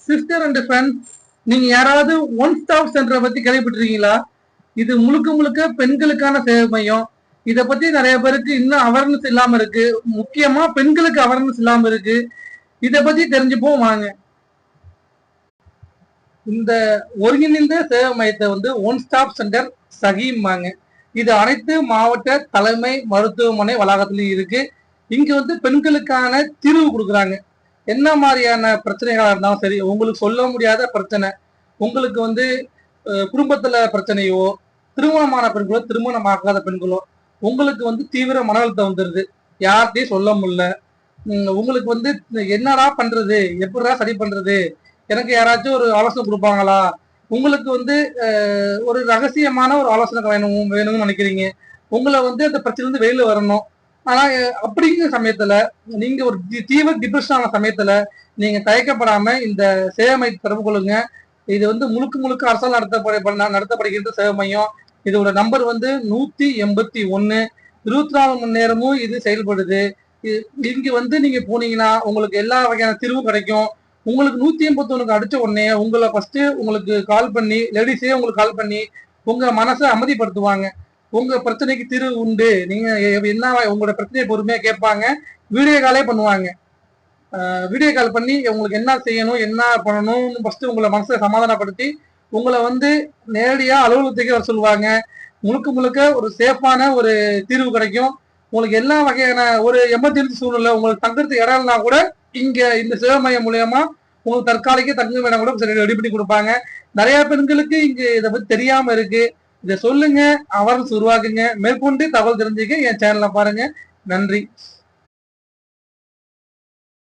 Sister and friends, நீங்க யாராவது one stop சென்டரை பத்தி கேள்விப்பட்டிருக்கீங்களா? இது முழுக்க முழுக்க பெண்களுக்கான சேவை மையம். இத பத்தி நிறைய பேருக்கு இன்னும் அவேர்னஸ் இல்லாம இருக்கு. முக்கியமா பெண்களுக்கு அவேர்னஸ் இல்லாம இருக்கு. இத பத்தி தெரிஞ்சுப்போம் வாங்க. இந்த ஒருங்கிணைந்த சேவை மையத்தை ஒன் ஸ்டாப் சென்டர் சகிம்பாங்க. இது அனைத்து மாவட்ட தலைமை மருத்துவமனை வளாகத்திலயும் இருக்கு. இங்க பெண்களுக்கான தீர்வு கொடுக்குறாங்க. என்ன மாதிரியான பிரச்சனைகளா இருந்தாலும் சரி, உங்களுக்கு சொல்ல முடியாத பிரச்சனை, உங்களுக்கு குடும்பத்துல பிரச்சனையோ, திருமணமான பெண்களோ, திருமணமாகாத பெண்களோ, உங்களுக்கு தீவிர மன அழுத்தம் வந்துருது, யார்கிட்டையும் சொல்ல முடியல, உங்களுக்கு என்னடா பண்றது, எப்படிடா சரி பண்றது, எனக்கு யாராச்சும் ஒரு ஆலோசனை கொடுப்பாங்களா, உங்களுக்கு ஒரு ரகசியமான ஒரு ஆலோசனை வேணும்னு நினைக்கிறீங்க, உங்களை அந்த பிரச்சனை வெளியில வரணும். ஆனா அப்படிங்கிற சமயத்துல, நீங்க ஒரு தீவிர டிப்ரெஷன் ஆன சமயத்துல நீங்க தயக்கப்படாம இந்த சேவை மையத்தை தொடர்பு கொள்ளுங்க. இது முழுக்க முழுக்க அரசால் நடத்தப்படுகின்ற சேவை மையம். இதோட நம்பர் 181. 24 மணி நேரமும் இது செயல்படுது. இங்க நீங்க போனீங்கன்னா உங்களுக்கு எல்லா வகையான தீர்வும் கிடைக்கும். உங்களுக்கு 181 அடிச்ச உடனே உங்களை ஃபர்ஸ்ட் உங்களுக்கு கால் பண்ணி, லேடிஸே உங்களுக்கு கால் பண்ணி உங்க மனசை அமைதிப்படுத்துவாங்க. உங்க பிரச்சனைக்கு தீர்வு உண்டு, நீங்க என்ன உங்களோட பிரச்சனையை பொறுமையா கேட்பாங்க. வீடியோ காலே பண்ணுவாங்க. வீடியோ கால் பண்ணி உங்களுக்கு என்ன செய்யணும், என்ன பண்ணணும்னு ஃபர்ஸ்ட் உங்களை மனசை சமாதானப்படுத்தி உங்களை நேரடியா அலுவலகத்துக்கு வர சொல்லுவாங்க. முழுக்க முழுக்க ஒரு சேஃபான ஒரு தீர்வு கிடைக்கும். உங்களுக்கு எல்லா வகையான ஒரு எமர்ஜென்சி சூழ்நிலை, உங்களுக்கு தங்குறதுக்கு இடம் இல்லைனா கூட இங்க இந்த சேவை மையம் மூலியமா உங்களுக்கு தற்காலிக தங்கும் இடம் கூட ரெடி பண்ணி கொடுப்பாங்க. நிறைய பெண்களுக்கு இங்க இதை பத்தி தெரியாம இருக்கு. இதை சொல்லுங்க, அவேர்னஸ் உருவாக்குங்க. மேற்கொண்டு தகவல் தெரிஞ்சுக்க என் சேனலை பாருங்க. நன்றி.